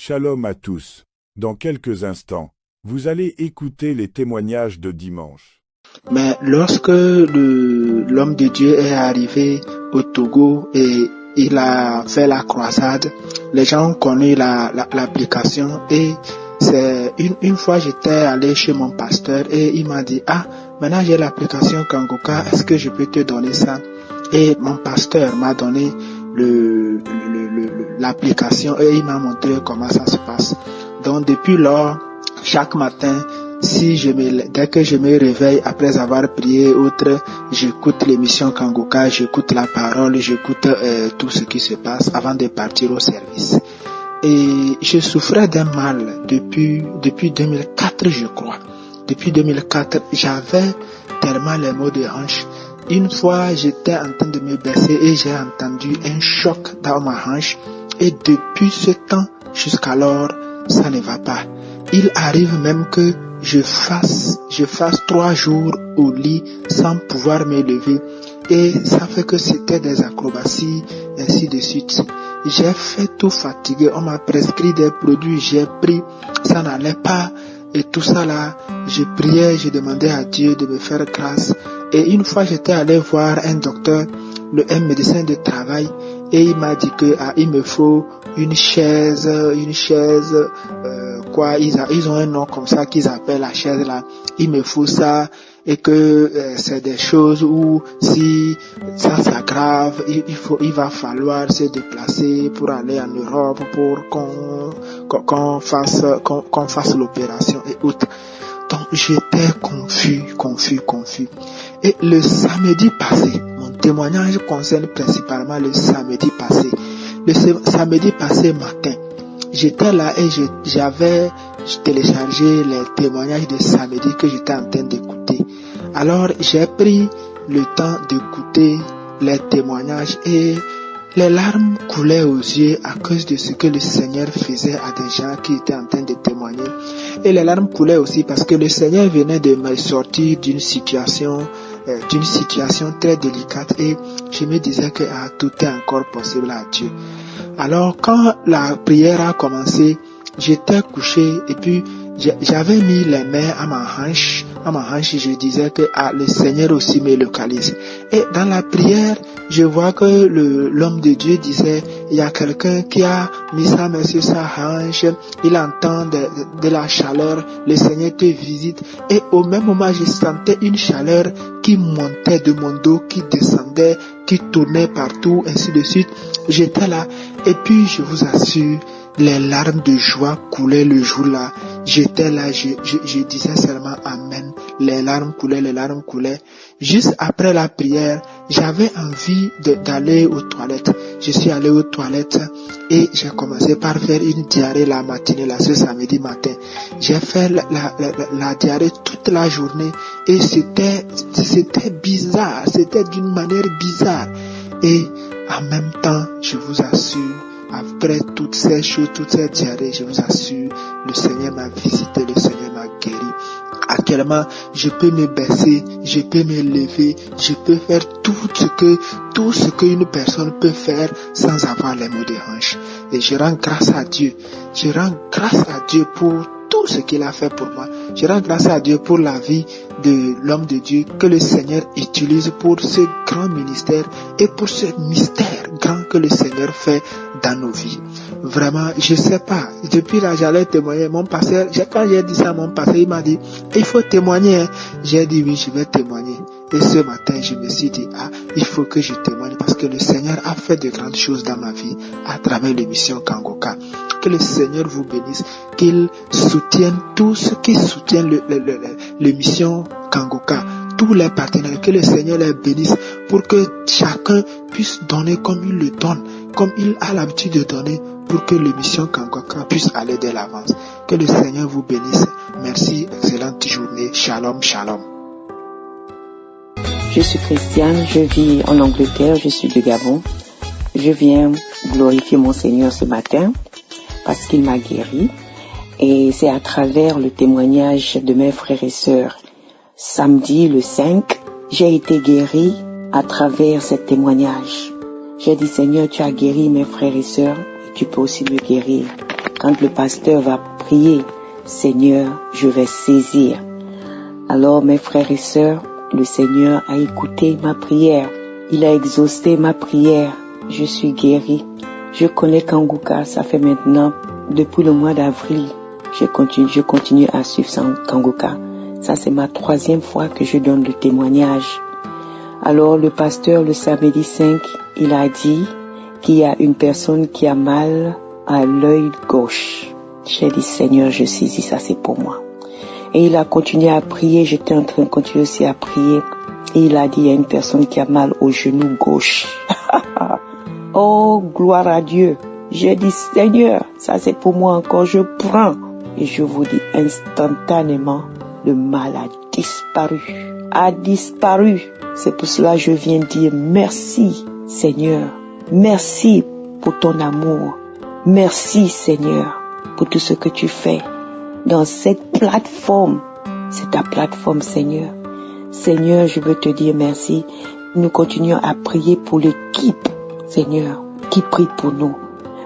Shalom à tous. Dans quelques instants, vous allez écouter les témoignages de dimanche. Mais lorsque l'homme de Dieu est arrivé au Togo et il a fait la croisade, les gens ont connu l'application et c'est une fois j'étais allé chez mon pasteur et il m'a dit maintenant j'ai l'application Kangoka, est-ce que je peux te donner ça? Et mon pasteur m'a donné l'application et il m'a montré comment ça se passe. Donc depuis lors, chaque matin, dès que je me réveille après avoir prié autre, j'écoute l'émission Kangoka, j'écoute la parole, j'écoute tout ce qui se passe avant de partir au service. Et je souffrais d'un mal depuis 2004, je crois. Depuis 2004, j'avais tellement les maux de hanche. Une fois, j'étais en train de me baisser et j'ai entendu un choc dans ma hanche. Et depuis ce temps jusqu'alors, ça ne va pas. Il arrive même que je fasse 3 jours au lit sans pouvoir me lever. Et ça fait que c'était des acrobaties, ainsi de suite. J'ai fait tout fatigué. On m'a prescrit des produits, j'ai pris, ça n'allait pas. Et tout ça là, je priais, je demandais à Dieu de me faire grâce. Et une fois, j'étais allé voir un docteur, un médecin de travail, et il m'a dit que il me faut une chaise, ils ont un nom comme ça qu'ils appellent la chaise là. Il me faut ça et que c'est des choses où si ça s'aggrave, il va falloir se déplacer pour aller en Europe pour qu'on fasse l'opération et autres. Donc j'étais confus. Et le samedi passé, mon témoignage concerne principalement le samedi passé. Le samedi passé matin, j'étais là et j'avais téléchargé les témoignages de samedi que j'étais en train d'écouter. Alors j'ai pris le temps d'écouter les témoignages et les larmes coulaient aux yeux à cause de ce que le Seigneur faisait à des gens qui étaient en train de témoigner. Et les larmes coulaient aussi parce que le Seigneur venait de me sortir d'une situation très délicate et je me disais que tout est encore possible à Dieu. Alors quand la prière a commencé, j'étais couché et puis j'avais mis les mains à ma hanche, je disais que le Seigneur aussi me localise. Et dans la prière, je vois que l'homme de Dieu disait, il y a quelqu'un qui a mis sa main sur sa hanche, il entend de la chaleur, le Seigneur te visite. Et au même moment, je sentais une chaleur qui montait de mon dos, qui descendait, qui tournait partout, ainsi de suite. J'étais là, et puis je vous assure, les larmes de joie coulaient le jour-là. J'étais là, je disais seulement Amen. Les larmes coulaient. Juste après la prière, j'avais envie d'aller aux toilettes. Je suis allé aux toilettes et j'ai commencé par faire une diarrhée la matinée, là, ce samedi matin. J'ai fait la diarrhée toute la journée et c'était bizarre, c'était d'une manière bizarre. Et en même temps, je vous assure, après toutes ces choses, toutes ces diarrhées, je vous assure, le Seigneur m'a visité, le Seigneur m'a guéri. Actuellement, je peux me baisser, je peux me lever, je peux faire tout ce que une personne peut faire sans avoir les maux de hanche. Et je rends grâce à Dieu. Je rends grâce à Dieu pour tout ce qu'il a fait pour moi. Je rends grâce à Dieu pour la vie de l'homme de Dieu que le Seigneur utilise pour ce grand ministère et pour ce mystère grand que le Seigneur fait dans nos vies. Vraiment, je sais pas. Depuis là, j'allais témoigner. Mon pasteur, quand j'ai dit ça à mon pasteur, il m'a dit, il faut témoigner. J'ai dit oui, je vais témoigner. Et ce matin, je me suis dit, il faut que je témoigne parce que le Seigneur a fait de grandes choses dans ma vie à travers l'émission Kangoka. Que le Seigneur vous bénisse, qu'il soutienne tous ceux qui soutiennent l'émission Kangoka, tous les partenaires, que le Seigneur les bénisse pour que chacun puisse donner comme il le donne, comme il a l'habitude de donner pour que l'émission Kangoka puisse aller de l'avance. Que le Seigneur vous bénisse. Merci, excellente journée. Shalom, shalom. Je suis Christiane, je vis en Angleterre, je suis du Gabon. Je viens glorifier mon Seigneur ce matin parce qu'il m'a guéri. Et c'est à travers le témoignage de mes frères et sœurs. Samedi, le 5, j'ai été guéri à travers ce témoignage. J'ai dit, Seigneur, tu as guéri mes frères et sœurs et tu peux aussi me guérir. quand le pasteur va prier, Seigneur, je vais saisir. Alors mes frères et sœurs, le Seigneur a écouté ma prière. Il a exaucé ma prière. Je suis guéri. Je connais Kanguka, ça fait maintenant, depuis le mois d'avril, je continue à suivre Kanguka. Ça, c'est ma 3e fois que je donne le témoignage. Alors, le pasteur, le samedi 5, il a dit qu'il y a une personne qui a mal à l'œil gauche. J'ai dit, Seigneur, je saisis, ça c'est pour moi. Et il a continué à prier, j'étais en train de continuer aussi à prier. Et il a dit, il y a une personne qui a mal au genou gauche. Oh, gloire à Dieu. J'ai dit, Seigneur, ça c'est pour moi encore, je prends. Et je vous dis, instantanément, le mal a disparu. C'est pour cela que je viens dire merci, Seigneur. Merci pour ton amour. Merci, Seigneur, pour tout ce que tu fais dans cette plateforme. C'est ta plateforme, Seigneur. Seigneur, je veux te dire merci. Nous continuons à prier pour l'équipe, Seigneur, qui prie pour nous.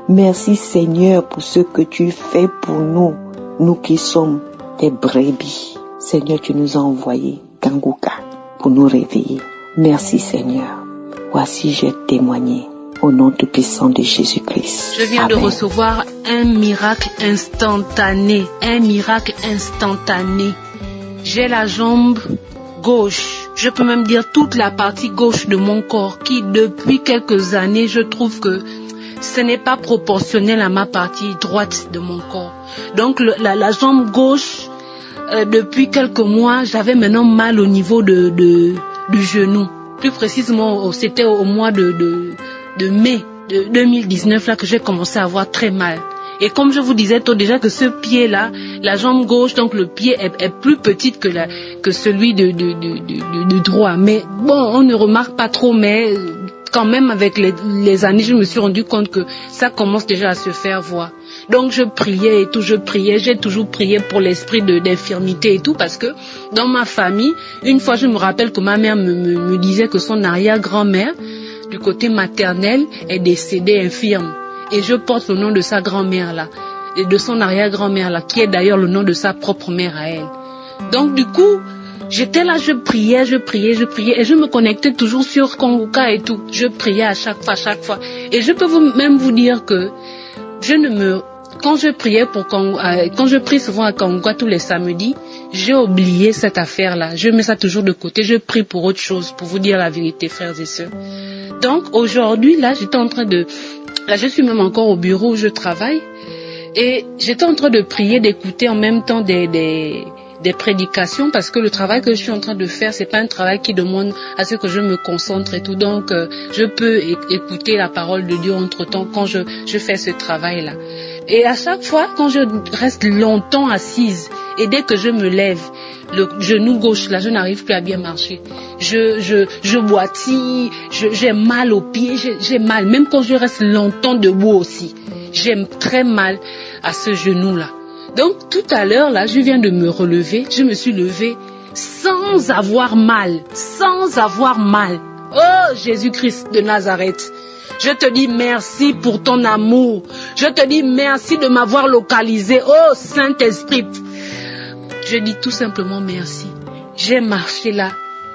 Merci, Seigneur, pour ce que tu fais pour nous, nous qui sommes tes brebis. Seigneur, tu nous as envoyé Kanguka pour nous réveiller. Merci, Seigneur. Voici, j'ai témoigné au nom tout puissant de Jésus-Christ. Je viens de recevoir un miracle instantané. J'ai la jambe gauche, je peux même dire toute la partie gauche de mon corps qui depuis quelques années je trouve que ce n'est pas proportionnel à ma partie droite de mon corps. Donc la jambe gauche, depuis quelques mois, j'avais maintenant mal au niveau du genou. Plus précisément, c'était au mois de mai de 2019 là que j'ai commencé à avoir très mal. Et comme je vous disais tôt déjà que ce pied-là, la jambe gauche, donc le pied est plus petite que celui de droit. Mais bon, on ne remarque pas trop, mais quand même avec les années, je me suis rendu compte que ça commence déjà à se faire voir. Donc je priais et tout, j'ai toujours prié pour l'esprit d'infirmité et tout, parce que dans ma famille, une fois je me rappelle que ma mère me disait que son arrière-grand-mère, du côté maternel, est décédée infirme. Et je porte le nom de sa grand-mère là, et de son arrière-grand-mère là, qui est d'ailleurs le nom de sa propre mère à elle. Donc du coup, j'étais là, je priais, et je me connectais toujours sur Kanguka et tout. Je priais à chaque fois. Et je peux même vous dire que quand je prie souvent à Kanguka tous les samedis, j'ai oublié cette affaire-là. Je mets ça toujours de côté. Je prie pour autre chose, pour vous dire la vérité, frères et sœurs. Donc aujourd'hui, là, je suis même encore au bureau où je travaille. Et j'étais en train de prier, d'écouter en même temps des prédications, parce que le travail que je suis en train de faire, c'est pas un travail qui demande à ce que je me concentre et tout. Donc, je peux écouter la parole de Dieu entre-temps quand je fais ce travail-là. Et à chaque fois, quand je reste longtemps assise, et dès que je me lève, le genou gauche, là, je n'arrive plus à bien marcher. Je boitille, j'ai mal aux pieds, j'ai mal. Même quand je reste longtemps debout aussi, j'ai très mal à ce genou-là. Donc, tout à l'heure, là, je viens de me relever. Je me suis levée sans avoir mal. Oh, Jésus-Christ de Nazareth. Je te dis merci pour ton amour. Je te dis merci de m'avoir localisé. Oh, Saint-Esprit. Je dis tout simplement merci. J'ai marché là.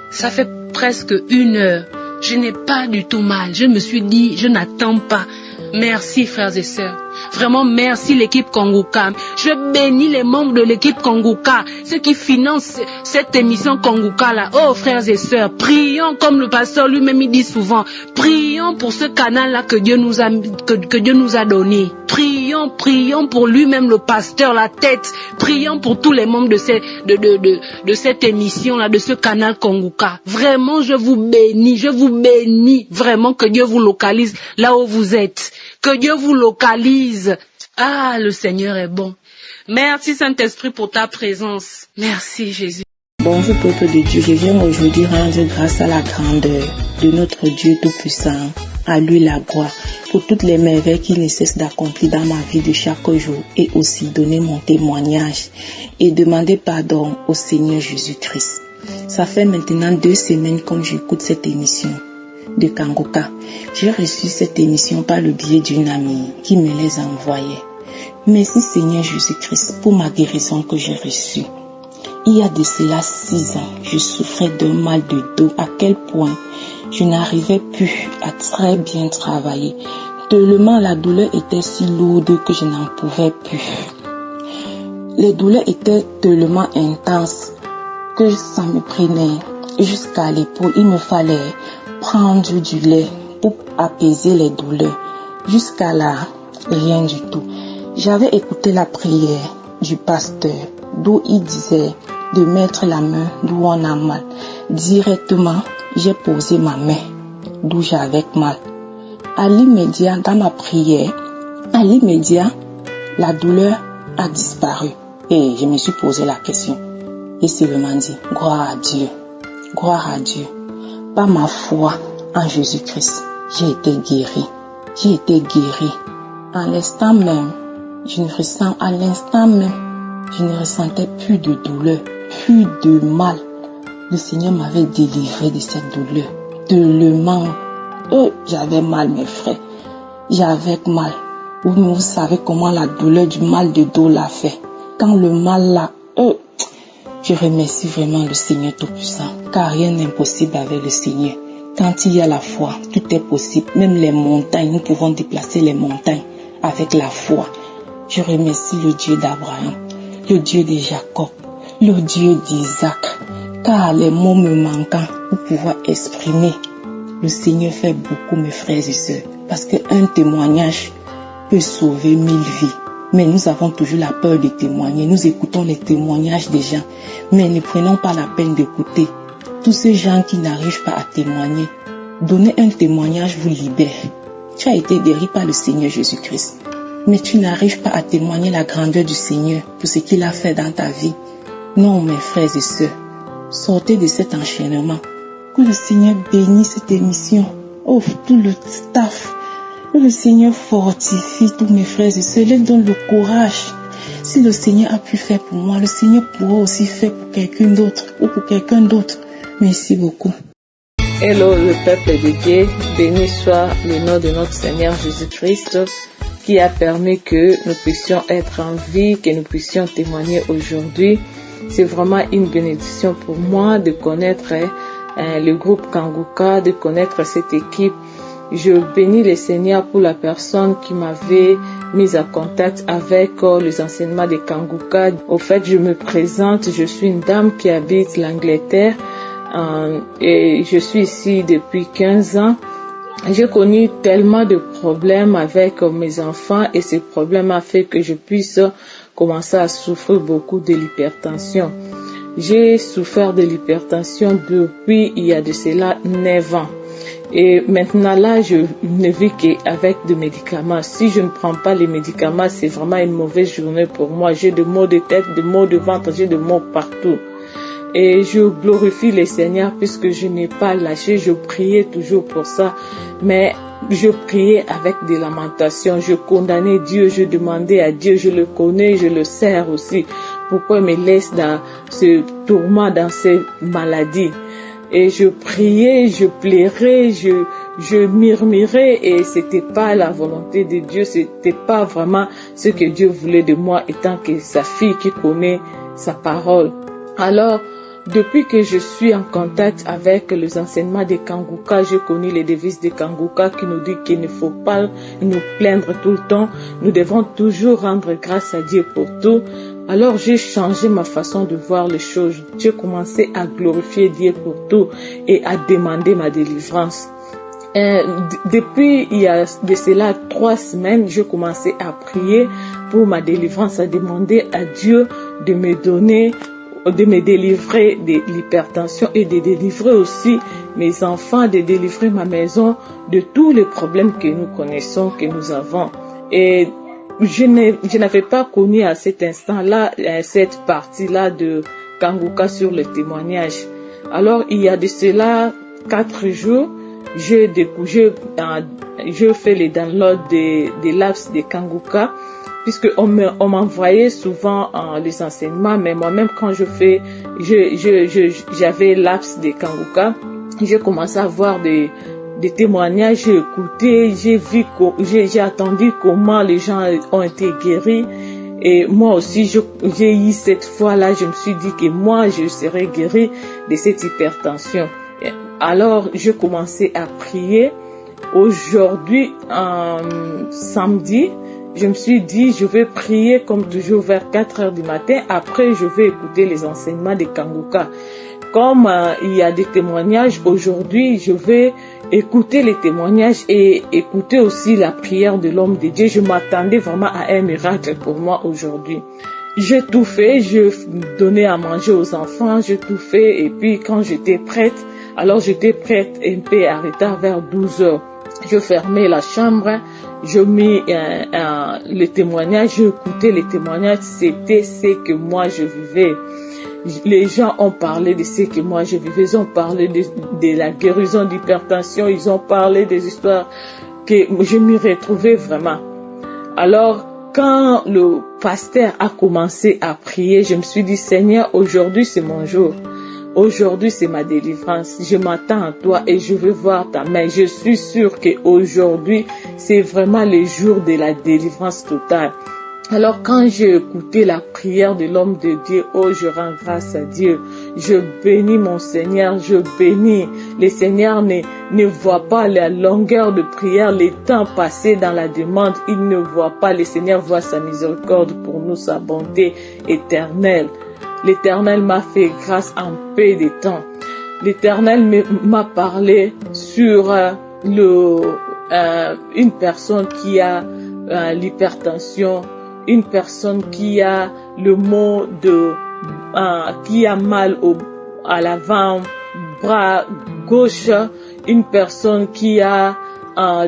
Ça fait presque 1 heure. Je n'ai pas du tout mal. Je me suis dit, je n'attends pas. Merci, frères et sœurs. Vraiment, merci l'équipe Kanguka. Je bénis les membres de l'équipe Kanguka, ceux qui financent cette émission Kanguka là. Oh, frères et sœurs, prions comme le pasteur lui-même il dit souvent. Prions pour ce canal là que Dieu nous a donné. Prions pour lui-même le pasteur, la tête. Prions pour tous les membres de cette émission là, de ce canal Kanguka. Vraiment, je vous bénis. Vraiment que Dieu vous localise là où vous êtes. Que Dieu vous localise. Ah, le Seigneur est bon. Merci Saint-Esprit pour ta présence. Merci Jésus. Bonjour peuple de Dieu, je viens aujourd'hui rendre grâce à la grandeur de notre Dieu Tout-Puissant. À lui la gloire pour toutes les merveilles qu'il ne cesse d'accomplir dans ma vie de chaque jour, et aussi donner mon témoignage et demander pardon au Seigneur Jésus-Christ. Ça fait maintenant 2 semaines comme j'écoute cette émission de Kanguka. J'ai reçu cette émission par le biais d'une amie qui me les envoyait. Merci Seigneur Jésus-Christ pour ma guérison que j'ai reçue. Il y a de cela 6 ans, je souffrais d'un mal de dos à quel point je n'arrivais plus à très bien travailler. Tellement la douleur était si lourde que je n'en pouvais plus. Les douleurs étaient tellement intenses que ça me prenait jusqu'à l'épaule. Il me fallait prendre du lait pour apaiser les douleurs. Jusqu'à là, rien du tout. J'avais écouté la prière du pasteur d'où il disait de mettre la main d'où on a mal. Directement, j'ai posé ma main d'où j'avais mal. À l'immédiat, dans ma prière, la douleur a disparu. Et je me suis posé la question. Et seulement dit, gloire à Dieu, gloire à Dieu. Par ma foi en Jésus-Christ, j'ai été guéri. J'ai été guéri. À l'instant même, je ne ressentais plus de douleur, plus de mal. Le Seigneur m'avait délivré de cette douleur. Tellement, j'avais mal mes frères. J'avais mal. Vous savez comment la douleur du mal de dos l'a fait. Quand le mal là, je remercie vraiment le Seigneur Tout-Puissant, car rien n'est impossible avec le Seigneur. Quand il y a la foi, tout est possible. Même les montagnes, nous pouvons déplacer les montagnes avec la foi. Je remercie le Dieu d'Abraham, le Dieu de Jacob, le Dieu d'Isaac, car les mots me manquent pour pouvoir exprimer. Le Seigneur fait beaucoup, mes frères et sœurs, parce qu'un témoignage peut sauver 1000 vies. Mais nous avons toujours la peur de témoigner. Nous écoutons les témoignages des gens, mais ne prenons pas la peine d'écouter. Tous ces gens qui n'arrivent pas à témoigner, donner un témoignage vous libère. Tu as été guéri par le Seigneur Jésus-Christ, mais tu n'arrives pas à témoigner la grandeur du Seigneur pour ce qu'il a fait dans ta vie. Non, mes frères et sœurs, sortez de cet enchaînement. Que le Seigneur bénisse cette émission. Oh, tout le staff. Que le Seigneur fortifie tous mes frères et sœurs, leur donne le courage. Si le Seigneur a pu faire pour moi, le Seigneur pourra aussi faire pour quelqu'un d'autre ou pour quelqu'un d'autre. Merci beaucoup. Hello le peuple de Dieu, béni soit le nom de notre Seigneur Jésus-Christ qui a permis que nous puissions être en vie, que nous puissions témoigner aujourd'hui. C'est vraiment une bénédiction pour moi de connaître le groupe Kanguka, de connaître cette équipe. Je bénis le Seigneur pour la personne qui m'avait mise en contact avec les enseignements de Kanguka. Au fait, je me présente, je suis une dame qui habite l'Angleterre et je suis ici depuis 15 ans. J'ai connu tellement de problèmes avec mes enfants et ces problèmes ont fait que je puisse commencer à souffrir beaucoup de l'hypertension. J'ai souffert de l'hypertension depuis il y a de cela 9 ans. Et maintenant là, je ne vis qu'avec des médicaments. Si je ne prends pas les médicaments, c'est vraiment une mauvaise journée pour moi. J'ai des maux de tête, des maux de ventre, j'ai des maux partout. Et je glorifie le Seigneur puisque je n'ai pas lâché. Je priais toujours pour ça. Mais je priais avec des lamentations. Je condamnais Dieu, je demandais à Dieu, je le connais, je le sers aussi. Pourquoi il me laisse dans ce tourment, dans ces maladies? Et je priais, je pleurais, je murmurais et c'était pas la volonté de Dieu, c'était pas vraiment ce que Dieu voulait de moi étant que sa fille qui connaît sa parole. Alors, depuis que je suis en contact avec les enseignements de Kanguka, j'ai connu les devises de Kanguka qui nous dit qu'il ne faut pas nous plaindre tout le temps, nous devons toujours rendre grâce à Dieu pour tout. Alors j'ai changé ma façon de voir les choses. J'ai commencé à glorifier Dieu pour tout et à demander ma délivrance. Depuis il y a de cela 3 semaines, j'ai commencé à prier pour ma délivrance, à demander à Dieu de me donner, de me délivrer de l'hypertension et de délivrer aussi mes enfants, de délivrer ma maison de tous les problèmes que nous connaissons, que nous avons. Et je n'avais pas connu à cet instant-là cette partie-là de Kanguka sur le témoignage. Alors, il y a de cela 4 jours, je fais les downloads des labs de Kanguka, puisque on m'envoyait souvent les enseignements, mais moi-même quand j'avais labs de Kanguka, j'ai commencé à voir des témoignages, j'ai écouté, j'ai attendu comment les gens ont été guéris. Et moi aussi, j'ai eu cette foi-là, je me suis dit que moi, je serais guérie de cette hypertension. Alors, je commençais à prier. Aujourd'hui, samedi, je me suis dit, je vais prier comme toujours vers 4 heures du matin. Après, je vais écouter les enseignements de Kanguka. Comme il y a des témoignages aujourd'hui, je vais écouter les témoignages et écouter aussi la prière de l'homme de Dieu. Je m'attendais vraiment à un miracle pour moi aujourd'hui. J'ai tout fait, je donnais à manger aux enfants, j'ai tout fait. Et puis quand j'étais prête, alors j'étais prête un peu à retard vers 12 heures. Je fermais la chambre, je mis les témoignages, j'ai écouté les témoignages, c'était ce que moi je vivais. Les gens ont parlé de ce que moi je vivais, ils ont parlé de la guérison d'hypertension, ils ont parlé des histoires que je m'y retrouvais vraiment. Alors, quand le pasteur a commencé à prier, je me suis dit, Seigneur, aujourd'hui c'est mon jour. Aujourd'hui, c'est ma délivrance. Je m'attends à toi et je veux voir ta main. Je suis sûre qu'aujourd'hui, c'est vraiment le jour de la délivrance totale. Alors, quand j'ai écouté la prière de l'homme de Dieu, oh, je rends grâce à Dieu. Je bénis mon Seigneur, je bénis. Le Seigneur ne voit pas la longueur de prière, les temps passés dans la demande. Il ne voit pas. Le Seigneur voit sa miséricorde pour nous, sa bonté éternelle. L'Éternel m'a fait grâce en peu de temps. L'Éternel m'a parlé sur une personne qui a l'hypertension, une personne qui a le mot qui a mal à l'avant-bras gauche, une personne qui a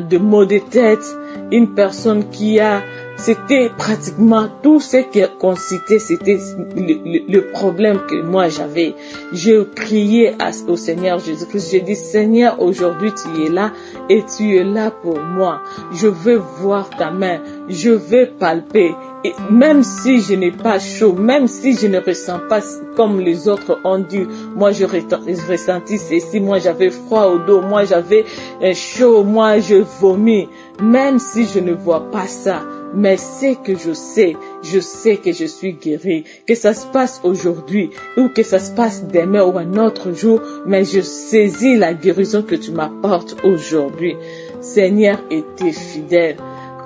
des maux de tête, une personne qui a... C'était pratiquement tout ce qu'on citait, c'était le problème que moi j'avais. J'ai crié au Seigneur Jésus-Christ, j'ai dit, Seigneur, aujourd'hui tu es là et tu es là pour moi. Je veux voir ta main, je veux palper. Et même si je n'ai pas chaud, même si je ne ressens pas comme les autres ont dit, moi je ressentis ceci, moi j'avais froid au dos, moi j'avais chaud, moi je vomis. Même si je ne vois pas ça, mais c'est que je sais que je suis guérie, que ça se passe aujourd'hui ou que ça se passe demain ou un autre jour, mais je saisis la guérison que tu m'apportes aujourd'hui. Seigneur, était fidèle.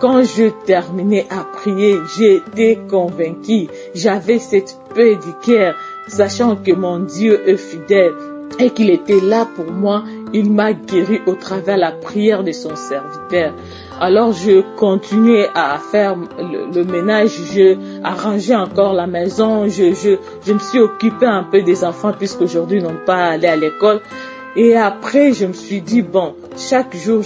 Quand je terminais à prier, j'étais convaincue, j'avais cette paix du cœur, sachant que mon Dieu est fidèle et qu'il était là pour moi. Il m'a guéri au travers de la prière de son serviteur. Alors je continuais à faire le ménage, je arrangeais encore la maison, je me suis occupée un peu des enfants puisqu'aujourd'hui ils n'ont pas allé à l'école. Et après je me suis dit, bon, chaque jour,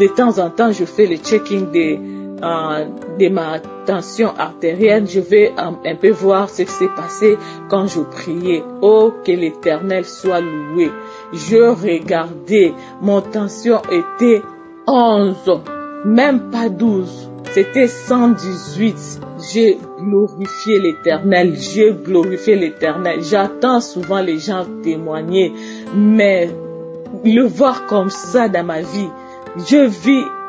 de temps en temps, je fais le checking de ma tension artérielle. Je vais un peu voir ce qui s'est passé quand je priais. Oh, que l'Éternel soit loué. Je regardais, mon tension était 11, même pas 12. C'était 118. J'ai glorifié l'Éternel. J'ai glorifié l'Éternel. J'entends souvent les gens témoigner, mais le voir comme ça dans ma vie,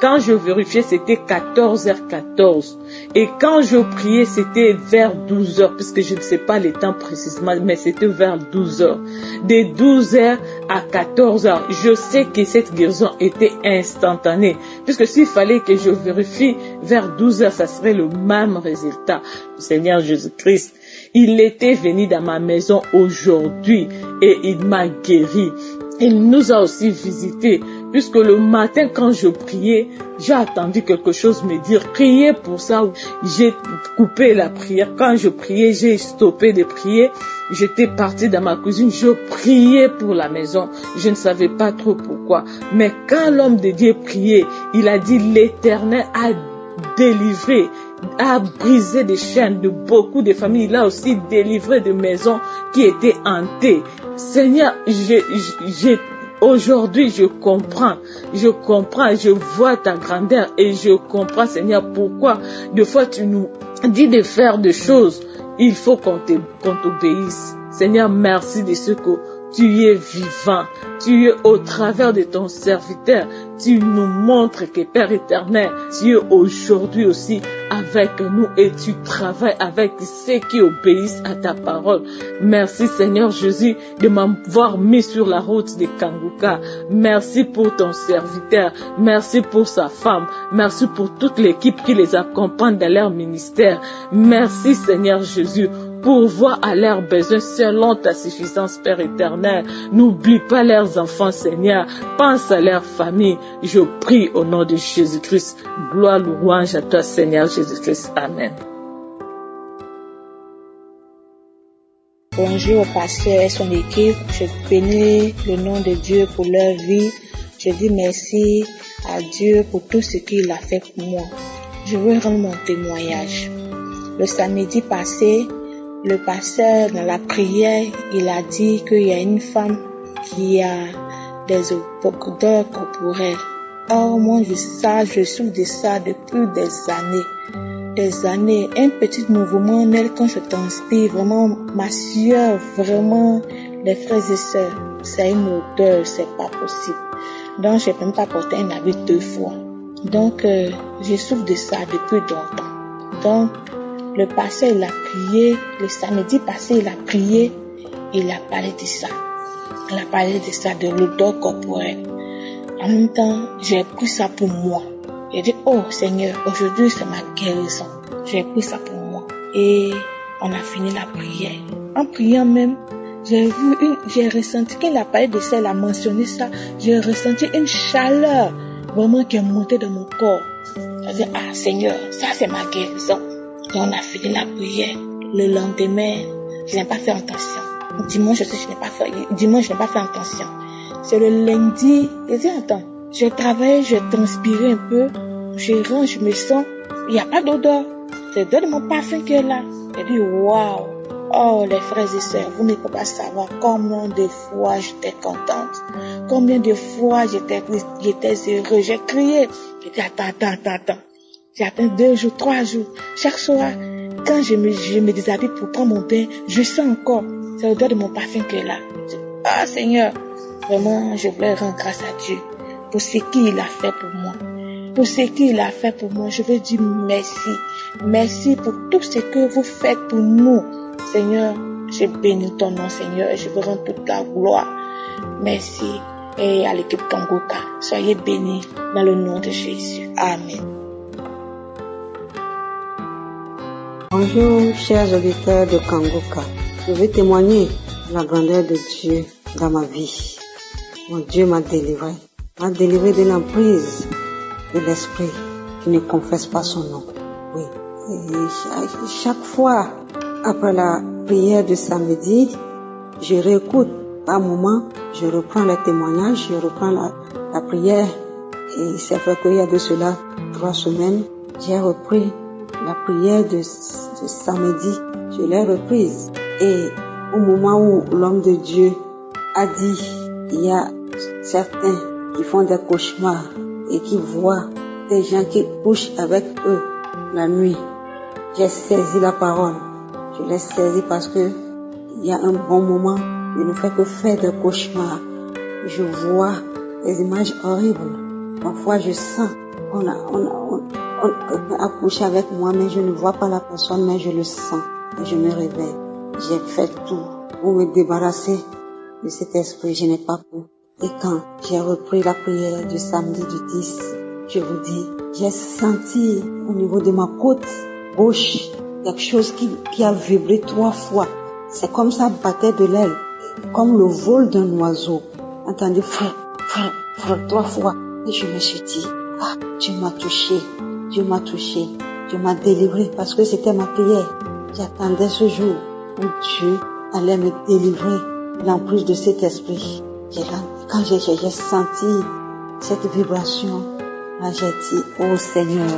quand je vérifiais, c'était 14h14. Et quand je priais, c'était vers 12h, puisque je ne sais pas les temps précisément, mais c'était vers 12h. De 12h à 14h, je sais que cette guérison était instantanée. Puisque s'il fallait que je vérifie vers 12h, ça serait le même résultat. Seigneur Jésus-Christ, il était venu dans ma maison aujourd'hui et il m'a guéri. Il nous a aussi visités, puisque le matin quand je priais, j'ai attendu quelque chose me dire, priez pour ça. J'ai coupé la prière. Quand je priais, j'ai stoppé de prier. J'étais partie dans ma cuisine, je priais pour la maison. Je ne savais pas trop pourquoi. Mais quand l'homme de Dieu priait, il a dit, l'Éternel a délivré, a brisé des chaînes de beaucoup de familles. Il a aussi délivré des maisons qui étaient hantées. Seigneur, aujourd'hui je comprends, je vois ta grandeur et je comprends, Seigneur, pourquoi des fois tu nous dis de faire des choses, il faut qu'on t'obéisse. Seigneur, merci de ce que tu es vivant, tu es au travers de ton serviteur, tu nous montres que Père éternel, tu es aujourd'hui aussi avec nous et tu travailles avec ceux qui obéissent à ta parole. Merci Seigneur Jésus de m'avoir mis sur la route de Kanguka. Merci pour ton serviteur, merci pour sa femme, merci pour toute l'équipe qui les accompagne dans leur ministère. Merci Seigneur Jésus. Pourvoir à leurs besoins selon ta suffisance, Père éternel. N'oublie pas leurs enfants, Seigneur. Pense à leur famille. Je prie au nom de Jésus-Christ. Gloire, louange à toi, Seigneur Jésus-Christ. Amen. Bonjour au pasteur et son équipe. Je bénis le nom de Dieu pour leur vie. Je dis merci à Dieu pour tout ce qu'il a fait pour moi. Je veux rendre mon témoignage. Le samedi passé, le pasteur, dans la prière, il a dit qu'il y a une femme qui a des odeurs corporelles. Or, moi, je souffre de ça depuis des années. Un petit mouvement en elle, quand je transpire, vraiment, ma sueur, vraiment, les frères et sœurs, c'est une odeur, c'est pas possible. Donc, je ne peux même pas porter un habit 2 fois. Donc, je souffre de ça depuis longtemps. Donc, le pasteur, il a prié, le samedi passé, il a prié, il a parlé de ça. Il a parlé de ça, de l'odeur corporelle. En même temps, j'ai pris ça pour moi. J'ai dit, oh Seigneur, aujourd'hui c'est ma guérison. J'ai pris ça pour moi. Et on a fini la prière. En priant même, j'ai ressenti, quand il a parlé de ça, il a mentionné ça, j'ai ressenti une chaleur vraiment qui est montée dans mon corps. J'ai dit, ah Seigneur, ça c'est ma guérison. Et on a fini la prière. Le lendemain, je n'ai pas fait attention. Dimanche aussi, je n'ai pas fait attention. C'est le lundi, je dis, attends, je travaille, je transpire un peu, je rentre, je me sens, il n'y a pas d'odeur. C'est l'odeur de mon parfum qui est là. Je dis, waouh! Oh, les frères et sœurs, vous ne pouvez pas savoir combien de fois j'étais contente. Combien de fois j'étais heureux. J'ai crié. J'ai dit, attends. J'attends 2 jours, 3 jours. Chaque soir, quand je me déshabille pour prendre mon bain, je sens encore. C'est l'odeur de mon parfum qui est là. Je dis, ah Seigneur, vraiment, je voulais rendre grâce à Dieu pour ce qu'il a fait pour moi. Pour ce qu'il a fait pour moi, je veux dire merci. Merci pour tout ce que vous faites pour nous. Seigneur, je bénis ton nom, Seigneur, et je veux rendre toute la gloire. Merci. Et à l'équipe Kanguka, soyez bénis dans le nom de Jésus. Amen. Bonjour, chers auditeurs de Kanguka. Je veux témoigner de la grandeur de Dieu dans ma vie. Mon Dieu m'a délivré de l'emprise de l'esprit qui ne confesse pas son nom. Oui. Et chaque fois, après la prière de samedi, je réécoute par moment, je reprends les témoignages, je reprends la prière. Et c'est vrai qu'il y a de cela 3 semaines, j'ai repris la prière de samedi, je l'ai reprise. Et au moment où l'homme de Dieu a dit, il y a certains qui font des cauchemars et qui voient des gens qui couchent avec eux la nuit. J'ai saisi la parole. Je l'ai saisi parce que il y a un bon moment, je ne fais que faire des cauchemars. Je vois des images horribles. Parfois, je sens on a couché avec moi, mais je ne vois pas la personne, mais je le sens. Et je me réveille. J'ai fait tout pour me débarrasser de cet esprit. Je n'ai pas pu. Et quand j'ai repris la prière du samedi du 10, je vous dis, j'ai senti au niveau de ma côte gauche quelque chose qui a vibré 3 fois. C'est comme ça battait de l'aile, comme le vol d'un oiseau. Entendu, frère, 3 fois. Et je me suis dit, ah, Dieu m'a touché, Dieu m'a délivré parce que c'était ma prière. J'attendais ce jour où Dieu allait me délivrer l'emprise de cet esprit. Quand j'ai senti cette vibration, là j'ai dit, oh Seigneur,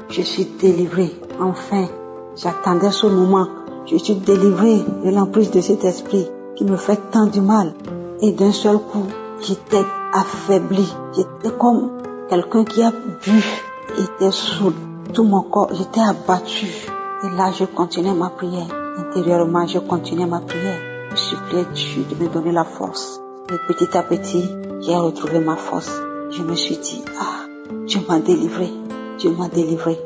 je suis délivré. Enfin, j'attendais ce moment. Je suis délivré de l'emprise de cet esprit qui me fait tant du mal. Et d'un seul coup, j'étais affaibli. J'étais comme quelqu'un qui a bu, était sous tout mon corps. J'étais abattu. Et là, je continuais ma prière. Intérieurement, je continuais ma prière. suppliais Dieu de me donner la force. Et petit à petit, j'ai retrouvé ma force. Je me suis dit, Dieu m'a délivré. Dieu m'a délivré.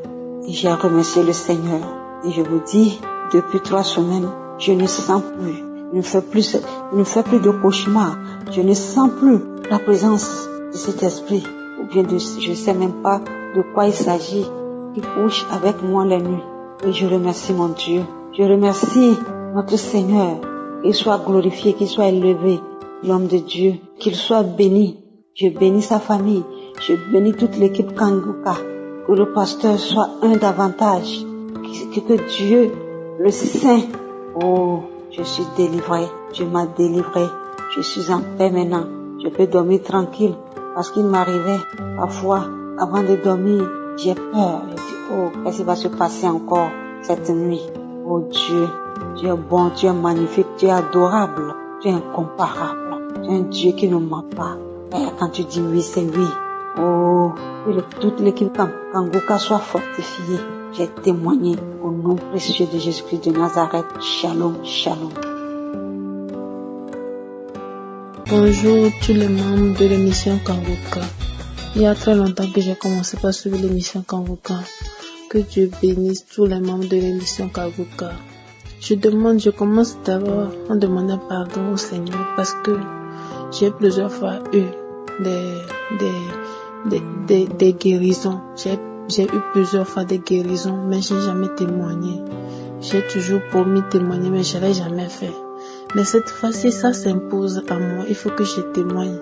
Et j'ai remercié le Seigneur. Et je vous dis, depuis 3 semaines, je ne sens plus. Je ne fais plus de cauchemars. Je ne sens plus la présence de cet esprit. Ou bien je ne sais même pas de quoi il s'agit. Il couche avec moi la nuit. Et je remercie mon Dieu. Je remercie notre Seigneur. Qu'il soit glorifié, qu'il soit élevé. L'homme de Dieu, qu'il soit béni. Je bénis sa famille. Je bénis toute l'équipe Kanguka. Que le pasteur soit un davantage. Que Dieu, le Saint, je suis délivré. Dieu m'a délivré. Je suis en paix maintenant. Je peux dormir tranquille. Parce qu'il m'arrivait parfois, avant de dormir, j'ai peur. Je dis, qu'est-ce qui va se passer encore cette nuit? Oh Dieu, tu es bon, tu es magnifique, tu es adorable, tu es incomparable. Tu es un Dieu qui ne ment pas. Et quand tu dis oui, c'est oui. Que toute l'équipe Kanguka soit fortifiée. J'ai témoigné au nom précieux de Jésus-Christ de Nazareth. Shalom, shalom. Bonjour tous les membres de l'émission Kanguka. Il y a très longtemps que j'ai commencé par suivre l'émission Kanguka. Que Dieu bénisse tous les membres de l'émission Kanguka. Je commence d'abord en demandant pardon au Seigneur parce que j'ai plusieurs fois eu des guérisons. J'ai eu plusieurs fois des guérisons, mais j'ai jamais témoigné. J'ai toujours promis témoigner, mais je l'ai jamais fait. Mais cette fois-ci, ça s'impose à moi. Il faut que je témoigne.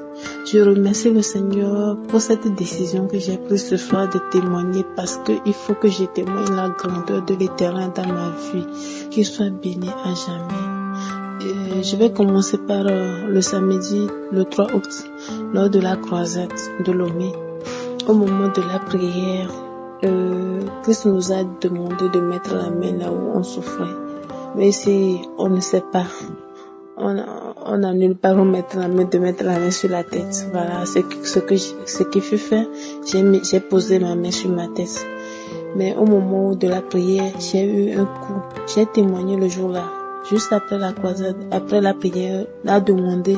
Je remercie le Seigneur pour cette décision que j'ai prise ce soir de témoigner parce que il faut que je témoigne la grandeur de l'Éternel dans ma vie. Qu'il soit béni à jamais. Je vais commencer par le samedi, le 3 août, lors de la croisade de Lomé. Au moment de la prière, Christ nous a demandé de mettre la main là où on souffrait. Mais si on ne sait pas, on n'a nulle part où mettre la main sur la tête. Voilà, ce qui fut fait. J'ai posé ma main sur ma tête. Mais au moment de la prière, j'ai eu un coup. J'ai témoigné le jour-là. Juste après la croisade, après la prière, a demandé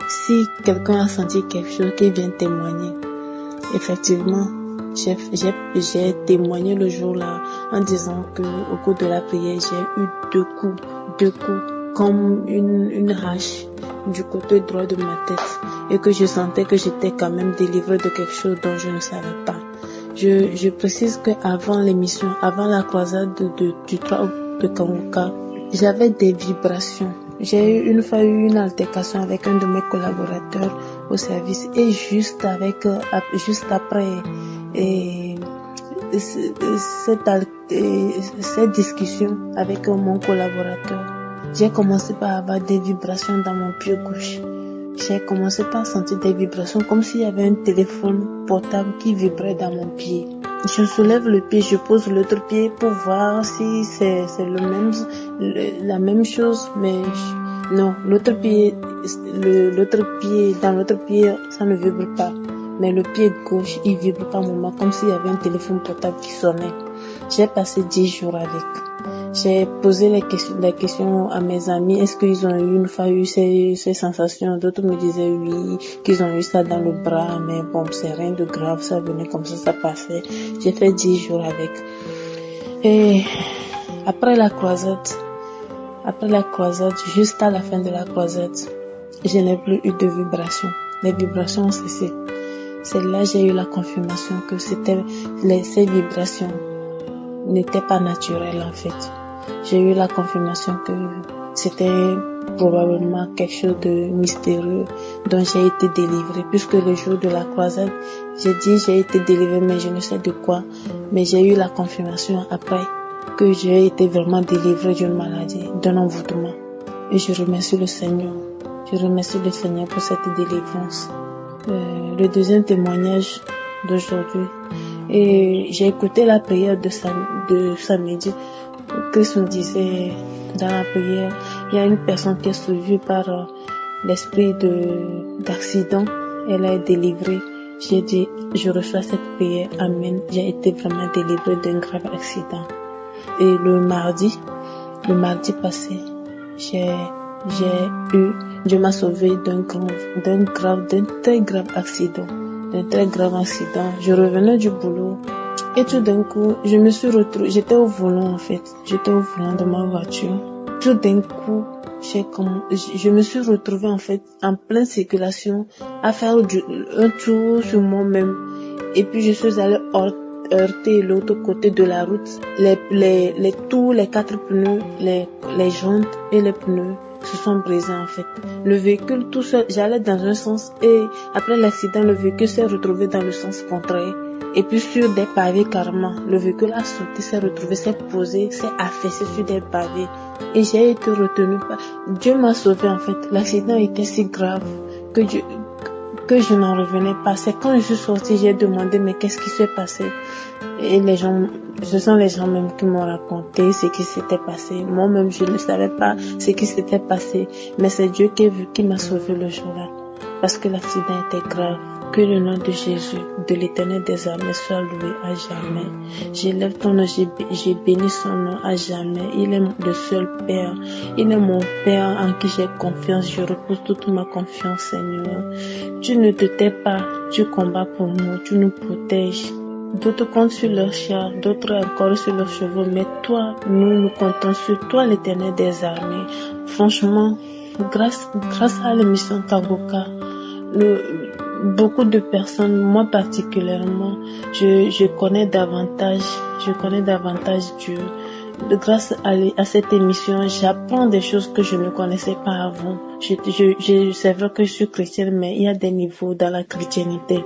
si quelqu'un a senti quelque chose qu'il vienne témoigner. Effectivement, j'ai témoigné le jour-là en disant que au cours de la prière, j'ai eu deux coups, comme une hache du côté droit de ma tête et que je sentais que j'étais quand même délivrée de quelque chose dont je ne savais pas. Je précise que avant l'émission, avant la croisade du 3 août de Kanguka, j'avais des vibrations. J'ai une fois eu une altercation avec un de mes collaborateurs au service et juste après cette discussion avec mon collaborateur, j'ai commencé par avoir des vibrations dans mon pied gauche. J'ai commencé par sentir des vibrations comme s'il y avait un téléphone portable qui vibrait dans mon pied. Je soulève le pied, je pose l'autre pied pour voir si c'est la même chose, mais non, dans l'autre pied, ça ne vibre pas. Mais le pied gauche, il vibre par moment, comme s'il y avait un téléphone portable qui sonnait. J'ai passé 10 jours avec. J'ai posé la question à mes amis, est-ce qu'ils ont une fois eu ces sensations? D'autres me disaient oui, qu'ils ont eu ça dans le bras, mais bon, c'est rien de grave, ça venait comme ça passait. J'ai fait 10 jours avec. Et après la croisade, juste à la fin de la croisade, je n'ai plus eu de vibrations. Les vibrations ont cessé. C'est là que j'ai eu la confirmation que ces vibrations n'étaient pas naturelles en fait. J'ai eu la confirmation que c'était probablement quelque chose de mystérieux dont j'ai été délivrée. Puisque le jour de la croisade, j'ai été délivrée, mais je ne sais de quoi. Mais j'ai eu la confirmation après que j'ai été vraiment délivrée d'une maladie, d'un envoûtement. Et je remercie le Seigneur. Je remercie le Seigneur pour cette délivrance. Le deuxième témoignage d'aujourd'hui. Et j'ai écouté la prière de samedi. Christ nous disait dans la prière, il y a une personne qui est sauvée par l'esprit d'accident. Elle est délivrée. J'ai dit, je reçois cette prière. Amen. J'ai été vraiment délivrée d'un grave accident. Et le mardi passé, j'ai Dieu m'a sauvé d'un très grave accident. Je revenais du boulot et tout d'un coup, je me suis retrouvée, j'étais au volant en fait. J'étais au volant de ma voiture. Tout d'un coup, je me suis retrouvée en fait en pleine circulation à faire un tour sur moi-même. Et puis je suis allée heurter l'autre côté de la route. Tous les 4 pneus, les jantes et les pneus se sont brisés en fait. Le véhicule tout seul, j'allais dans un sens et après l'accident, le véhicule s'est retrouvé dans le sens contraire. Et puis sur des pavés carrément, le véhicule a sauté, s'est retrouvé, s'est posé, s'est affaissé sur des pavés. Et j'ai été retenue par... Dieu m'a sauvé en fait. L'accident était si grave que je n'en revenais pas. C'est quand je suis sortie, j'ai demandé mais qu'est-ce qui s'est passé? Et ce sont les gens même qui m'ont raconté ce qui s'était passé. Moi-même, je ne savais pas ce qui s'était passé. Mais c'est Dieu qui m'a sauvé le jour-là. Parce que l'accident était grave. Que le nom de Jésus, de l'Éternel des armées, soit loué à jamais. J'élève ton nom, j'ai béni son nom à jamais. Il est le seul Père. Il est mon Père en qui j'ai confiance. Je repose toute ma confiance, Seigneur. Tu ne te tais pas. Tu combats pour nous. Tu nous protèges. D'autres comptent sur leurs chars, d'autres encore sur leurs chevaux. Mais toi, nous comptons sur toi, l'Éternel des armées. Franchement, grâce à l'émission Kangoka, beaucoup de personnes, moi particulièrement, je connais davantage Dieu. Grâce à cette émission, j'apprends des choses que je ne connaissais pas avant. C'est vrai que je suis chrétienne, mais il y a des niveaux dans la chrétienté.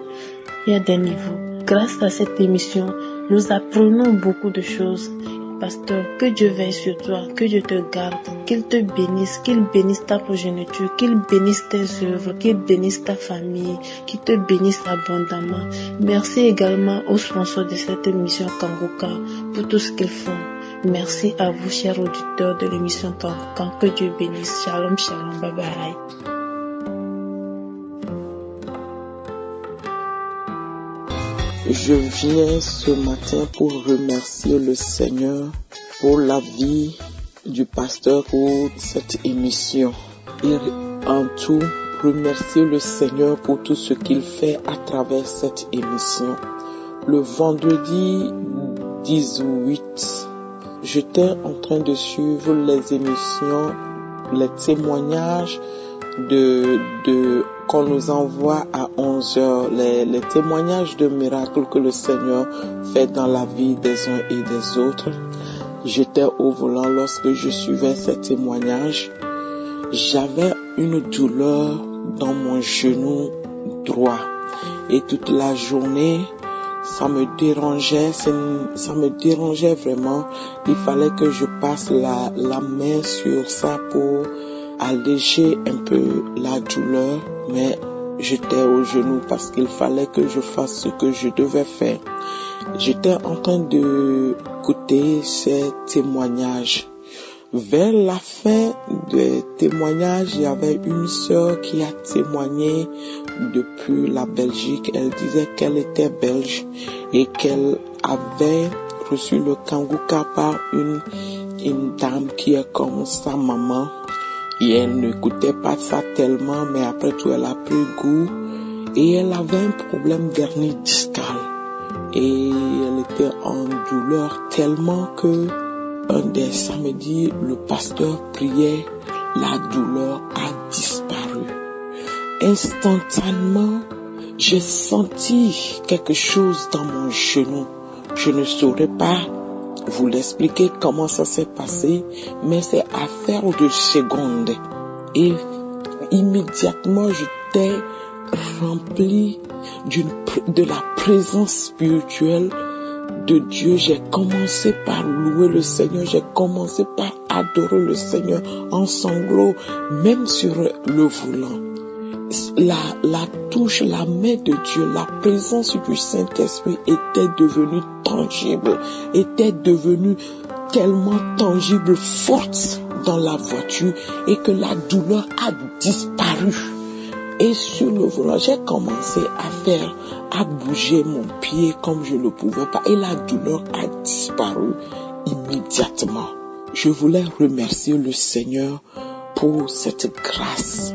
Il y a des niveaux. Grâce à cette émission, nous apprenons beaucoup de choses. Pasteur, que Dieu veille sur toi, que Dieu te garde, qu'il te bénisse, qu'il bénisse ta progéniture, qu'il bénisse tes œuvres, qu'il bénisse ta famille, qu'il te bénisse abondamment. Merci également aux sponsors de cette émission Kangoka pour tout ce qu'ils font. Merci à vous, chers auditeurs de l'émission Kangoka. Que Dieu bénisse. Shalom, shalom, bye bye. Je viens ce matin pour remercier le Seigneur pour la vie du pasteur pour cette émission. Et en tout, remercier le Seigneur pour tout ce qu'il fait à travers cette émission. Le vendredi 18, j'étais en train de suivre les émissions, les témoignages qu'on nous envoie à 11h, les témoignages de miracles que le Seigneur fait dans la vie des uns et des autres. J'étais au volant lorsque je suivais ces témoignages. J'avais une douleur dans mon genou droit et toute la journée, ça me dérangeait vraiment. Il fallait que je passe la main sur ça pour alléger un peu la douleur, mais j'étais au genou parce qu'il fallait que je fasse ce que je devais faire. J'étais en train d'écouter ces témoignages. Vers la fin des témoignages, il y avait une sœur qui a témoigné depuis la Belgique. Elle disait qu'elle était belge et qu'elle avait reçu le Kangoka par une dame qui est comme sa maman. Et elle n'écoutait pas ça tellement, mais après tout, elle a pris goût. Et elle avait un problème d'hernie discale. Et elle était en douleur tellement que un des samedis, le pasteur priait, la douleur a disparu. Instantanément, j'ai senti quelque chose dans mon genou. Je ne saurais pas vous l'expliquer comment ça s'est passé, mais c'est affaire de secondes. Et immédiatement, j'étais rempli de la présence spirituelle de Dieu. J'ai commencé par louer le Seigneur, j'ai commencé par adorer le Seigneur en sanglots, même sur le volant. La touche, la main de Dieu, la présence du Saint-Esprit était devenue tangible, était devenue tellement tangible, forte dans la voiture et que la douleur a disparu. Et sur le volant, j'ai commencé à bouger mon pied comme je ne pouvais pas et la douleur a disparu immédiatement. Je voulais remercier le Seigneur pour cette grâce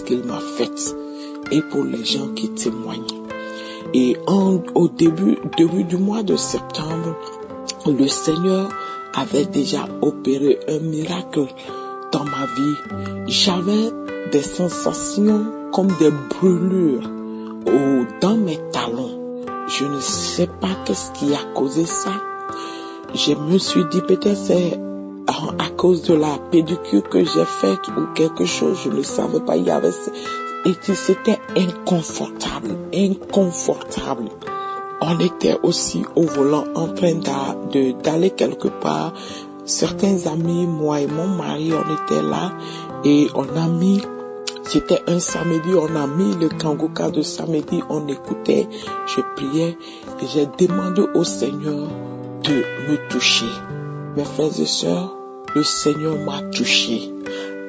qu'il m'a faite et pour les gens qui témoignent. Et au début du mois de septembre, le Seigneur avait déjà opéré un miracle dans ma vie. J'avais des sensations comme des brûlures dans mes talons. Je ne sais pas qu'est-ce qui a causé ça. Je me suis dit peut-être c'est à cause de la pédicure que j'ai faite ou quelque chose. Je ne savais pas. C'était inconfortable. On était aussi au volant en train d'aller quelque part. Certains amis, moi et mon mari, on était là et c'était un samedi, on a mis le kangoka de samedi, on écoutait, je priais et j'ai demandé au Seigneur de me toucher. Mes frères et sœurs, le Seigneur m'a touché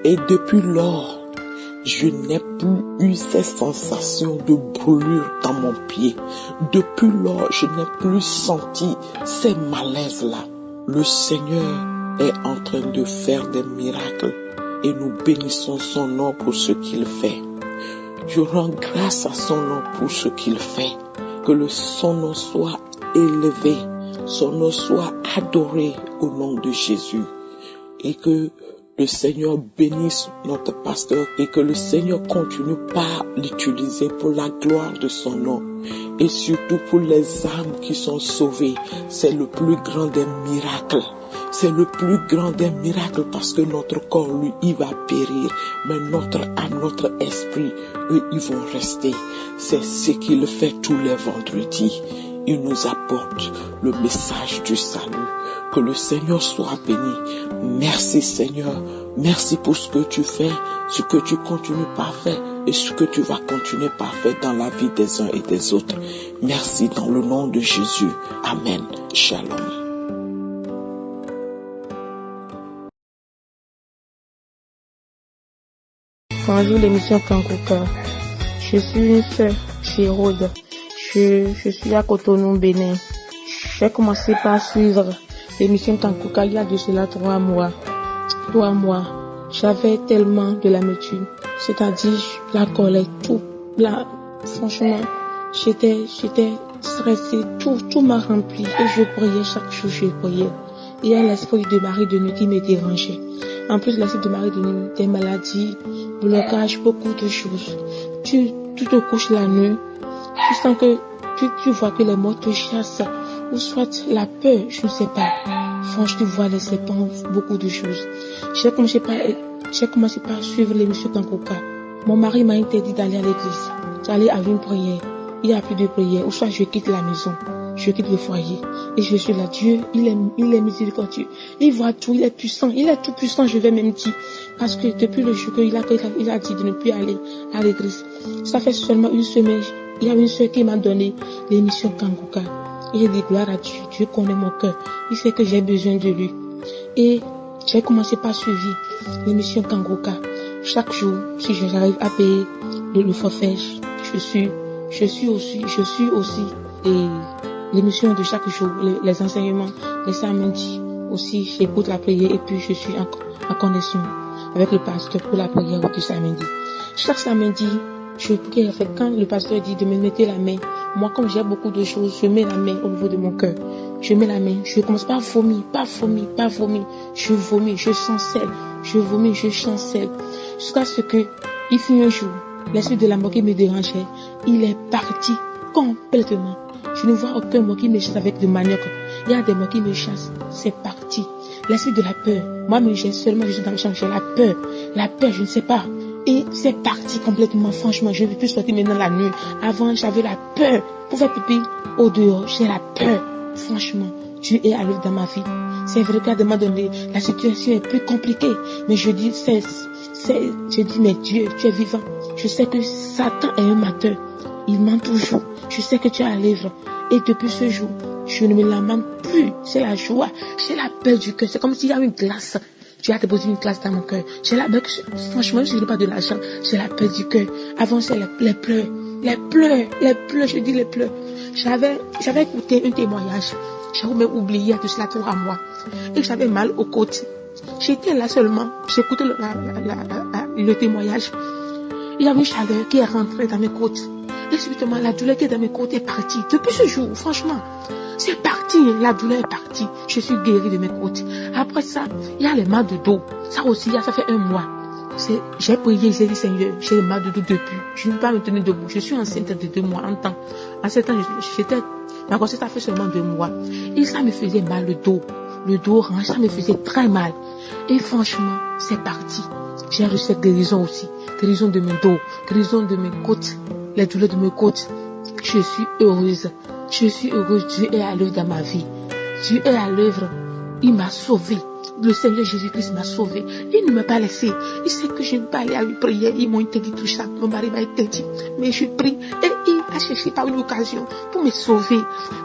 et depuis lors, je n'ai plus eu ces sensations de brûlure dans mon pied. Depuis lors, je n'ai plus senti ces malaises-là. Le Seigneur est en train de faire des miracles et nous bénissons son nom pour ce qu'il fait. Je rends grâce à son nom pour ce qu'il fait. Que son nom soit élevé, son nom soit adoré au nom de Jésus. Et que le Seigneur bénisse notre pasteur et que le Seigneur continue par l'utiliser pour la gloire de son nom et surtout pour les âmes qui sont sauvées. C'est le plus grand des miracles. C'est le plus grand des miracles parce que notre corps, lui, il va périr. Mais notre âme, notre esprit, eux, ils vont rester. C'est ce qu'il fait tous les vendredis. Il nous apporte le message du salut. Que le Seigneur soit béni. Merci Seigneur. Merci pour ce que tu fais, ce que tu continues par faire et ce que tu vas continuer par faire dans la vie des uns et des autres. Merci dans le nom de Jésus. Amen. Shalom. Bonjour l'émission Kangoka. Je suis une sœur chez Rhodes. Je suis à Cotonou, Bénin. J'ai commencé par suivre l'émission Kangoka il y a de cela 3 mois. 3 mois. J'avais tellement de l'amertume. C'est-à-dire la colère, tout. Là, franchement, j'étais stressée. Tout m'a rempli. Et je priais chaque jour, je priais. Il y a l'esprit de mari de nuit qui me dérangeait. En plus, l'esprit de mari de nuit, des maladies, blocage, beaucoup de choses. Tu te couches la nuit. Tu sens que tu vois que les morts te chassent. Ou soit la peur, je ne sais pas. Franchement, tu vois les serpents, beaucoup de choses. J'ai commencé par suivre l'émission Kangoka. Mon mari m'a interdit d'aller à l'église, d'aller à une prière. Il n'y a plus de prière. Ou soit je quitte la maison, je quitte le foyer. Et je suis là. Dieu, il est miséricordieux. Il voit tout, il est puissant. Il est tout puissant, je vais même dire. Parce que depuis le jour qu'il a dit de ne plus aller à l'église, ça fait seulement une semaine. Il y a une soeur qui m'a donné l'émission Kangoka. Et j'ai dit gloire à Dieu. Dieu connaît mon cœur. Il sait que j'ai besoin de lui. Et j'ai commencé par suivre l'émission Kangoka. Chaque jour, si j'arrive à payer le forfait, je suis aussi et l'émission de chaque jour, les enseignements, les samedis aussi, j'écoute la prière et puis je suis en connexion avec le pasteur pour la prière du samedi. Chaque samedi, je prie, quand le pasteur dit de me mettre la main, moi comme j'ai beaucoup de choses, je mets la main au niveau de mon cœur. Je mets la main, je commence pas à vomir. Je vomis, je chancelle. Je vomis, je chancelle. Jusqu'à ce que, il fut un jour, l'esprit de la mort qui me dérangeait, il est parti complètement. Je ne vois aucun mot qui me chasse avec de manioc. Il y a des mots qui me chassent, c'est parti. L'esprit de la peur, moi-même j'ai seulement, je suis dans le champ, j'ai la peur, je ne sais pas. Et c'est parti complètement, franchement, je ne veux plus sortir maintenant la nuit. Avant, j'avais la peur. Pour faire pipi au dehors, j'ai la peur. Franchement, Dieu est à l'œuvre dans ma vie. C'est vrai qu'à un moment donné, la situation est plus compliquée. Mais je dis, mais Dieu, tu es vivant. Je sais que Satan est un menteur. Il ment toujours. Je sais que tu es à l'œuvre. Et depuis ce jour, je ne me lamente plus. C'est la joie. C'est la paix du cœur. C'est comme s'il y a une glace. Tu as déposé une glace dans mon cœur. J'ai la paix. Franchement, je n'ai pas de l'argent. J'ai la paix du cœur. Avant, c'est les pleurs. Les pleurs. Je dis les pleurs. J'avais écouté un témoignage. J'avais même oublié de cela 3 mois. Et j'avais mal aux côtes. J'étais là seulement, j'écoutais le témoignage. Il y avait une chaleur qui est rentrée dans mes côtes. Et subitement, la douleur qui est dans mes côtes est partie. Depuis ce jour, franchement, c'est parti. La douleur est partie. Je suis guérie de mes côtes. Après ça, il y a les mal de dos. Ça aussi, ça fait 1 mois. J'ai prié, j'ai dit Seigneur, j'ai le mal de dos depuis. Je ne peux pas me tenir debout. Je suis enceinte de 2 mois en temps. En ce temps, ma grossesse a fait seulement 2 mois. Et ça me faisait mal le dos. Le dos orange, ça me faisait très mal. Et franchement, c'est parti. J'ai reçu cette guérison aussi. Guérison de mes dos, guérison de mes côtes, les douleurs de mes côtes. Je suis heureuse. Je suis heureuse. Dieu est à l'œuvre dans ma vie. Dieu est à l'œuvre. Il m'a sauvée. Le Seigneur Jésus-Christ m'a sauvée. Il ne m'a pas laissé. Il sait que je ne vais pas aller à une prière. Ils m'ont interdit tout ça. Mon mari m'a interdit. Mais je prie. Et il a cherché par une occasion pour me sauver.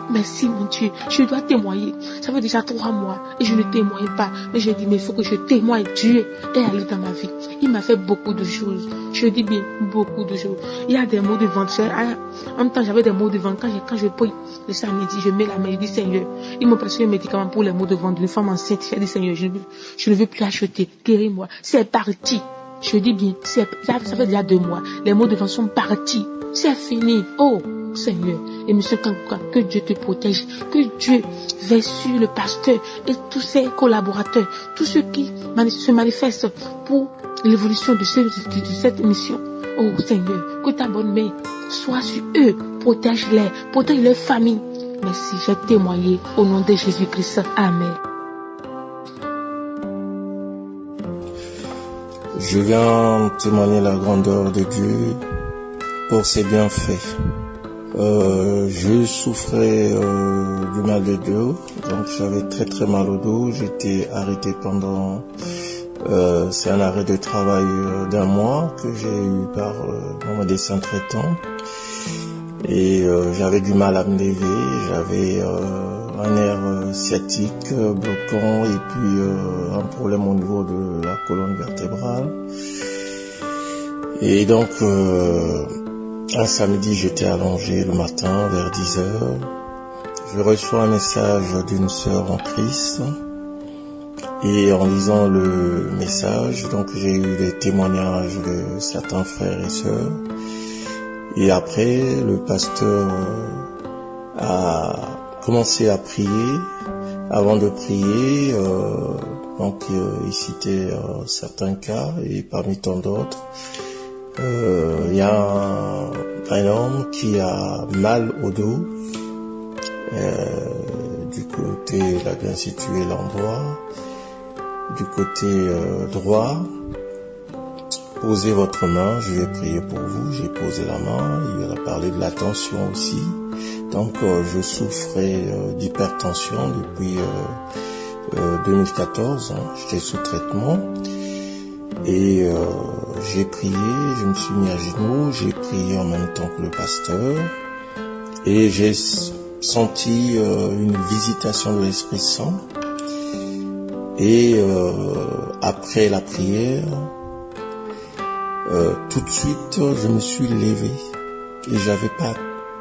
Merci mon Dieu. Je dois témoigner. Ça fait déjà 3 mois. Et je ne témoigne pas. Mais j'ai dit, mais il faut que je témoigne. Dieu est allé dans ma vie. Il m'a fait beaucoup de choses. Je dis bien beaucoup de choses. Il y a des maux de ventre. En même temps, j'avais des maux de ventre. Quand je prie le samedi, je mets la main. Je dis, Seigneur, ils m'ont prescrit un médicament pour les maux de ventre d'une femme enceinte. J'ai dit, Seigneur, je ne veux plus acheter. Guéris-moi. C'est parti. Je dis bien, ça fait déjà 2 mois. Les maux de ventre sont partis. C'est fini. Oh, Seigneur. Et monsieur Kankuka, que Dieu te protège. Que Dieu veille sur le pasteur et tous ses collaborateurs. Tous ceux qui se manifestent pour l'évolution de cette mission. Oh, Seigneur, que ta bonne main soit sur eux. Protège-les. Protège leur famille. Merci, j'ai témoigné au nom de Jésus-Christ. Amen. Je viens témoigner la grandeur de Dieu pour ses bienfaits. Je souffrais du mal de dos, donc j'avais très mal au dos. J'étais arrêté pendant, c'est un arrêt de travail d'1 mois que j'ai eu par mon médecin traitant. Et j'avais du mal à me lever, j'avais un nerf sciatique bloquant et puis un problème au niveau de la colonne vertébrale. Et donc un samedi, j'étais allongé le matin vers 10h. Je reçois un message d'une sœur en Christ. Et en lisant le message, donc j'ai eu les témoignages de certains frères et sœurs. Et après, le pasteur a commencé à prier. Avant de prier, il citait certains cas et parmi tant d'autres, il y a un homme qui a mal au dos. Du côté, il a bien situé l'endroit. Du côté droit, posez votre main, je vais prier pour vous. J'ai posé la main, il a parlé de la tension aussi. Donc je souffrais d'hypertension depuis 2014, j'étais sous traitement. Et j'ai prié, je me suis mis à genoux, j'ai prié en même temps que le pasteur. Et j'ai senti une visitation de l'Esprit Saint. Et après la prière, tout de suite, je me suis levé et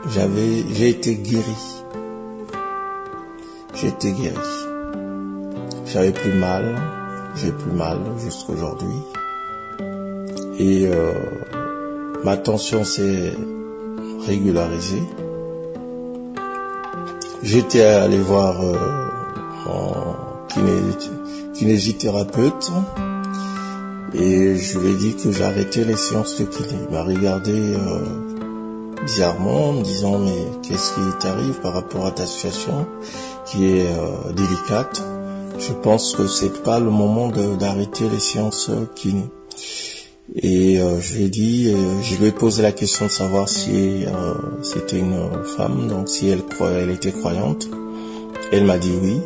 j'ai été guéri. J'ai été guéri. J'avais plus mal, j'ai plus mal jusqu'aujourd'hui. Et ma tension s'est régularisée. J'étais allé voir mon kinésithérapeute. Et je lui ai dit que j'arrêtais les séances de kiné. Il m'a regardé bizarrement en me disant « Mais qu'est-ce qui t'arrive par rapport à ta situation qui est délicate ? Je pense que c'est pas le moment d'arrêter les séances kiné. » Et je lui ai dit, je lui ai posé la question de savoir si c'était une femme, donc si elle était croyante. Elle m'a dit oui.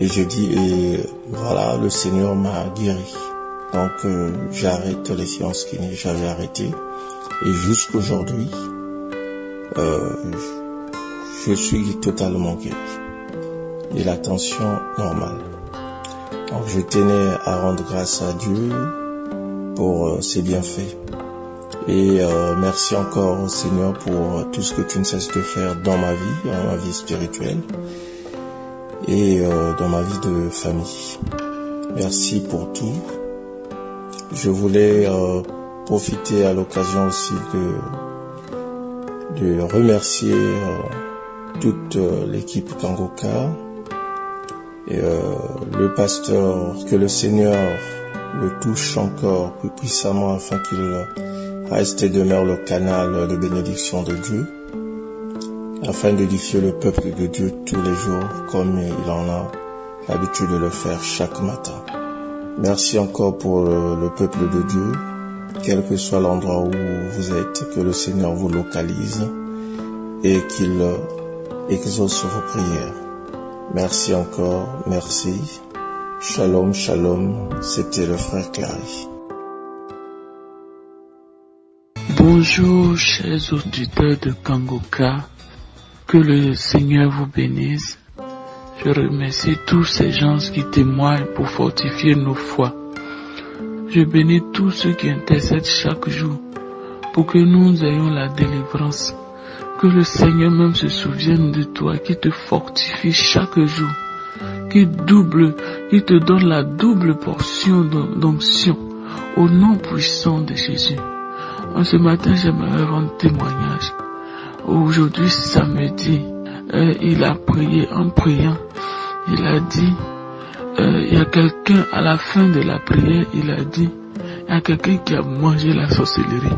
Et je dis, et voilà, le Seigneur m'a guéri. Donc j'arrête les séances kiné, j'avais arrêté. Et jusqu'aujourd'hui, je suis totalement guéri. Et la tension normale. Donc je tenais à rendre grâce à Dieu pour ses bienfaits. Et merci encore au Seigneur pour tout ce que tu ne cesses de faire dans ma vie spirituelle et dans ma vie de famille. Merci pour tout. Je voulais profiter à l'occasion aussi de remercier toute l'équipe Kangoka et le pasteur, que le Seigneur le touche encore plus puissamment afin qu'il reste et demeure le canal de bénédiction de Dieu, afin d'édifier le peuple de Dieu tous les jours comme il en a l'habitude de le faire chaque matin. Merci encore pour le peuple de Dieu, quel que soit l'endroit où vous êtes, que le Seigneur vous localise et qu'il exauce vos prières. Merci encore, merci. Shalom, shalom, c'était le frère Clary. Bonjour, chers auditeurs de Kangoka, que le Seigneur vous bénisse. Je remercie tous ces gens qui témoignent pour fortifier nos foi. Je bénis tous ceux qui intercèdent chaque jour pour que nous ayons la délivrance. Que le Seigneur même se souvienne de toi, qui te fortifie chaque jour, qui te donne la double portion d'onction au nom puissant de Jésus. En ce matin, j'aimerais rendre témoignage. Aujourd'hui, samedi, il a prié. En priant, il a dit, il y a quelqu'un, à la fin de la prière, il a dit, il y a quelqu'un qui a mangé la sorcellerie.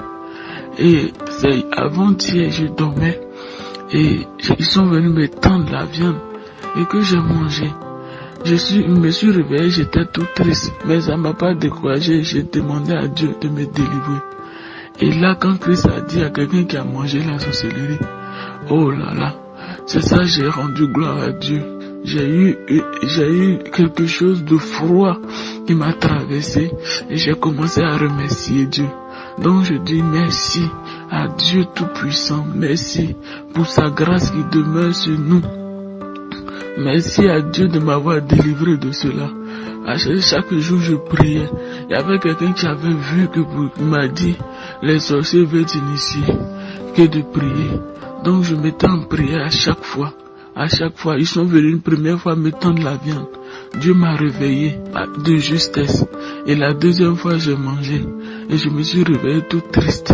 Et c'est avant-hier, je dormais, et ils sont venus me tendre la viande, et que j'ai mangé. Je me suis réveillé, j'étais tout triste, mais ça m'a pas découragé, j'ai demandé à Dieu de me délivrer. Et là, quand Christ a dit à quelqu'un qui a mangé la sorcellerie, oh là là, c'est ça, j'ai rendu gloire à Dieu. J'ai eu quelque chose de froid qui m'a traversé et j'ai commencé à remercier Dieu. Donc je dis merci à Dieu Tout-Puissant, merci pour sa grâce qui demeure sur nous. Merci à Dieu de m'avoir délivré de cela. Chaque jour je priais. Il y avait quelqu'un qui avait vu qui m'a dit, les sorciers veulent t'initier, que de prier. Donc je m'étais en prière à chaque fois. À chaque fois, ils sont venus une première fois me tendre la viande. Dieu m'a réveillé de justesse. Et la deuxième fois, j'ai mangé. Et je me suis réveillé tout triste.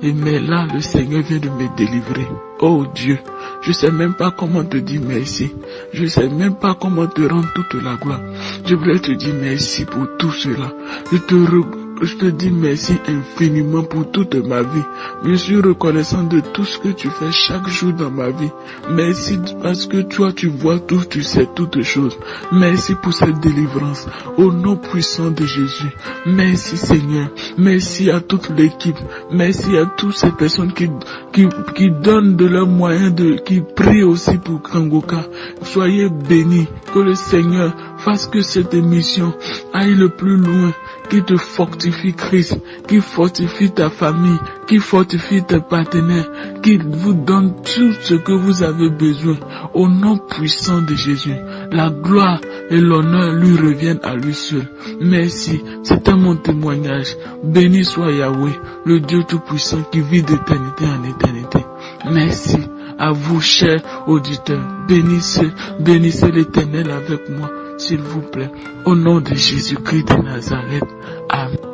Mais là, le Seigneur vient de me délivrer. Oh Dieu, je sais même pas comment te dire merci. Je sais même pas comment te rendre toute la gloire. Je voulais te dire merci pour tout cela. Je te dis merci infiniment pour toute ma vie. Je suis reconnaissant de tout ce que tu fais chaque jour dans ma vie. Merci parce que toi tu vois tout, tu sais toutes choses. Merci pour cette délivrance. Au nom puissant de Jésus. Merci Seigneur. Merci à toute l'équipe. Merci à toutes ces personnes qui donnent de leurs moyens, qui prient aussi pour Kangoka. Soyez bénis. Que le Seigneur fasse que cette émission aille le plus loin. Qui te fortifie Christ, qui fortifie ta famille, qui fortifie tes partenaires, qui vous donne tout ce que vous avez besoin. Au nom puissant de Jésus, la gloire et l'honneur lui reviennent à lui seul. Merci, c'était mon témoignage. Béni soit Yahweh, le Dieu Tout-Puissant qui vit d'éternité en éternité. Merci à vous, chers auditeurs. Bénissez l'Éternel avec moi, s'il vous plaît. Au nom de Jésus-Christ de Nazareth. Amen.